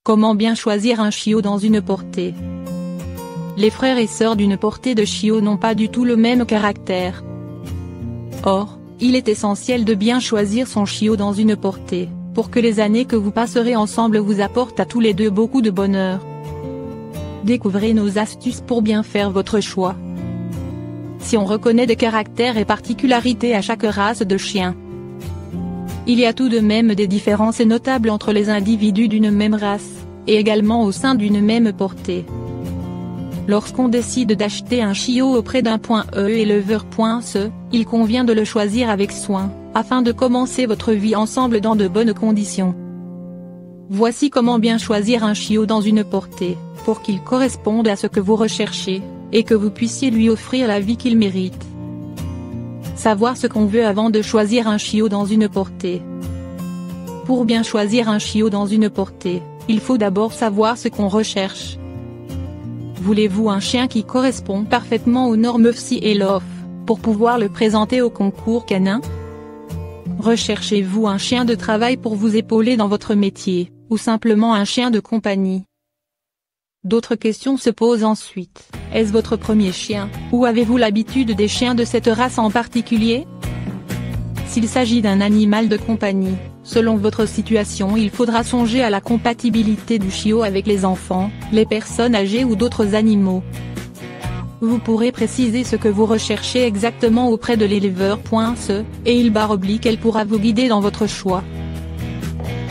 Comment bien choisir un chiot dans une portée? Les frères et sœurs d'une portée de chiots n'ont pas du tout le même caractère. Or, il est essentiel de bien choisir son chiot dans une portée, pour que les années que vous passerez ensemble vous apportent à tous les deux beaucoup de bonheur. Découvrez nos astuces pour bien faire votre choix. Si on reconnaît des caractères et particularités à chaque race de chien, il y a tout de même des différences notables entre les individus d'une même race, et également au sein d'une même portée. Lorsqu'on décide d'acheter un chiot auprès d'un éleveur.ce, il convient de le choisir avec soin, afin de commencer votre vie ensemble dans de bonnes conditions. Voici comment bien choisir un chiot dans une portée, pour qu'il corresponde à ce que vous recherchez, et que vous puissiez lui offrir la vie qu'il mérite. Savoir ce qu'on veut avant de choisir un chiot dans une portée. Pour bien choisir un chiot dans une portée, il faut d'abord savoir ce qu'on recherche. Voulez-vous un chien qui correspond parfaitement aux normes FSI et LOF, pour pouvoir le présenter au concours canin? Recherchez-vous un chien de travail pour vous épauler dans votre métier, ou simplement un chien de compagnie? D'autres questions se posent ensuite. Est-ce votre premier chien, ou avez-vous l'habitude des chiens de cette race en particulier? S'il s'agit d'un animal de compagnie, selon votre situation il faudra songer à la compatibilité du chiot avec les enfants, les personnes âgées ou d'autres animaux. Vous pourrez préciser ce que vous recherchez exactement auprès de l'éleveur.ce, et elle pourra vous guider dans votre choix.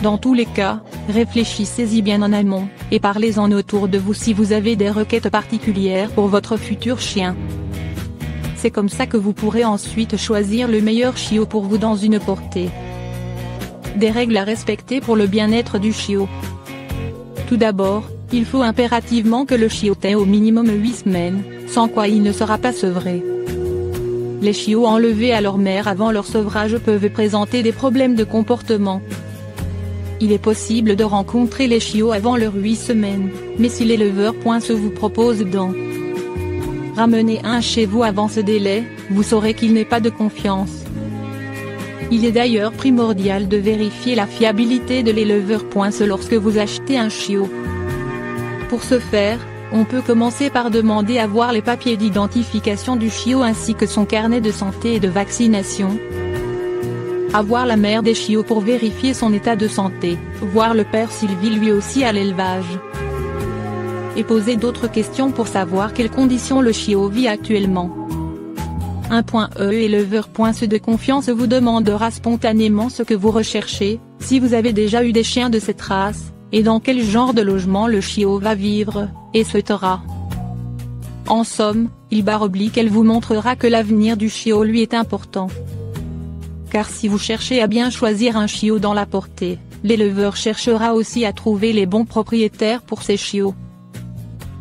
Dans tous les cas, réfléchissez-y bien en amont, et parlez-en autour de vous si vous avez des requêtes particulières pour votre futur chien. C'est comme ça que vous pourrez ensuite choisir le meilleur chiot pour vous dans une portée. Des règles à respecter pour le bien-être du chiot. Tout d'abord, il faut impérativement que le chiot ait au minimum 8 semaines, sans quoi il ne sera pas sevré. Les chiots enlevés à leur mère avant leur sevrage peuvent présenter des problèmes de comportement. Il est possible de rencontrer les chiots avant leurs 8 semaines, mais si l'éleveur.ce vous propose d'en ramener un chez vous avant ce délai, vous saurez qu'il n'est pas de confiance. Il est d'ailleurs primordial de vérifier la fiabilité de l'éleveur.ce lorsque vous achetez un chiot. Pour ce faire, on peut commencer par demander à voir les papiers d'identification du chiot ainsi que son carnet de santé et de vaccination. À voir la mère des chiots pour vérifier son état de santé, voir le père s'il vit lui aussi à l'élevage. Et poser d'autres questions pour savoir quelles conditions le chiot vit actuellement. Un éleveur.ce de confiance vous demandera spontanément ce que vous recherchez, si vous avez déjà eu des chiens de cette race, et dans quel genre de logement le chiot va vivre, etc. En somme, elle vous montrera que l'avenir du chiot lui est important. Car si vous cherchez à bien choisir un chiot dans la portée, l'éleveur cherchera aussi à trouver les bons propriétaires pour ses chiots.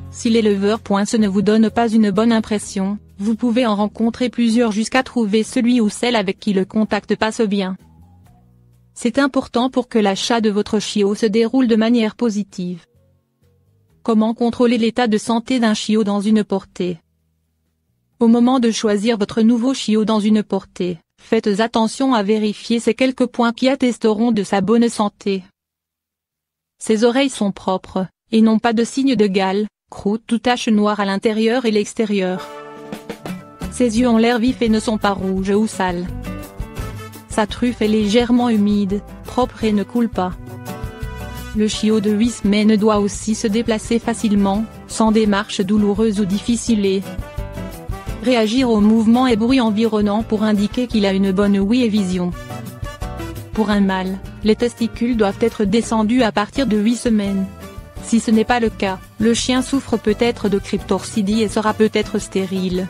Si l'éleveur.ce ne vous donne pas une bonne impression, vous pouvez en rencontrer plusieurs jusqu'à trouver celui ou celle avec qui le contact passe bien. C'est important pour que l'achat de votre chiot se déroule de manière positive. Comment contrôler l'état de santé d'un chiot dans une portée? Au moment de choisir votre nouveau chiot dans une portée, faites attention à vérifier ces quelques points qui attesteront de sa bonne santé. Ses oreilles sont propres, et n'ont pas de signes de gale, croûte ou taches noires à l'intérieur et l'extérieur. Ses yeux ont l'air vifs et ne sont pas rouges ou sales. Sa truffe est légèrement humide, propre et ne coule pas. Le chiot de 8 semaines doit aussi se déplacer facilement, sans démarches douloureuses ou difficiles et réagir aux mouvements et bruits environnants pour indiquer qu'il a une bonne ouïe et vision. Pour un mâle, les testicules doivent être descendus à partir de 8 semaines. Si ce n'est pas le cas, le chien souffre peut-être de cryptorchidie et sera peut-être stérile.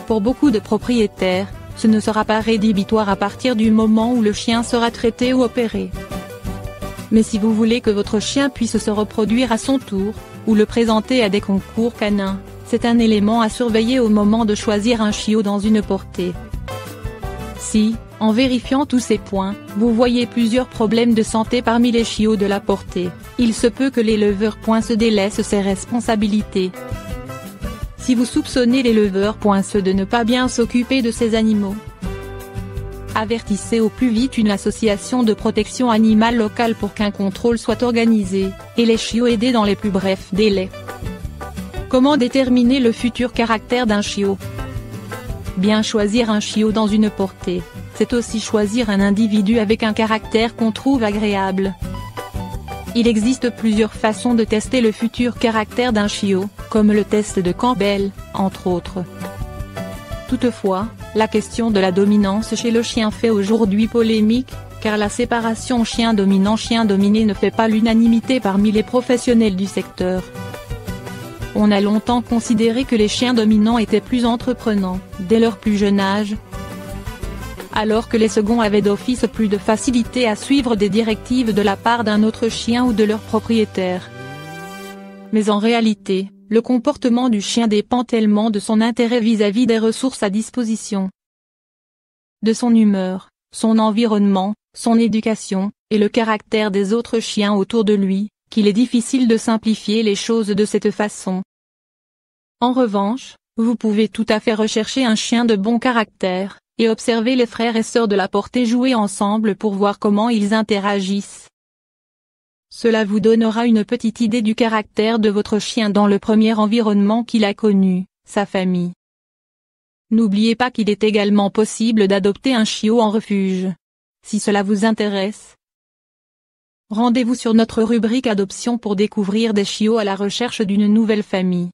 Pour beaucoup de propriétaires, ce ne sera pas rédhibitoire à partir du moment où le chien sera traité ou opéré. Mais si vous voulez que votre chien puisse se reproduire à son tour, ou le présenter à des concours canins, c'est un élément à surveiller au moment de choisir un chiot dans une portée. Si, en vérifiant tous ces points, vous voyez plusieurs problèmes de santé parmi les chiots de la portée, il se peut que l'éleveur.ce délaisse ses responsabilités. Si vous soupçonnez l'éleveur.ce de ne pas bien s'occuper de ces animaux, Avertissez au plus vite une association de protection animale locale pour qu'un contrôle soit organisé, et les chiots aidés dans les plus brefs délais. Comment déterminer le futur caractère d'un chiot? Bien choisir un chiot dans une portée, c'est aussi choisir un individu avec un caractère qu'on trouve agréable. Il existe plusieurs façons de tester le futur caractère d'un chiot, comme le test de Campbell, entre autres. Toutefois, la question de la dominance chez le chien fait aujourd'hui polémique, car la séparation chien dominant-chien dominé ne fait pas l'unanimité parmi les professionnels du secteur. On a longtemps considéré que les chiens dominants étaient plus entreprenants, dès leur plus jeune âge, alors que les seconds avaient d'office plus de facilité à suivre des directives de la part d'un autre chien ou de leur propriétaire. Mais en réalité, le comportement du chien dépend tellement de son intérêt vis-à-vis des ressources à disposition, de son humeur, son environnement, son éducation, et le caractère des autres chiens autour de lui, qu'il est difficile de simplifier les choses de cette façon. En revanche, vous pouvez tout à fait rechercher un chien de bon caractère, et observer les frères et sœurs de la portée jouer ensemble pour voir comment ils interagissent. Cela vous donnera une petite idée du caractère de votre chien dans le premier environnement qu'il a connu, sa famille. N'oubliez pas qu'il est également possible d'adopter un chiot en refuge. Si cela vous intéresse, rendez-vous sur notre rubrique adoption pour découvrir des chiots à la recherche d'une nouvelle famille.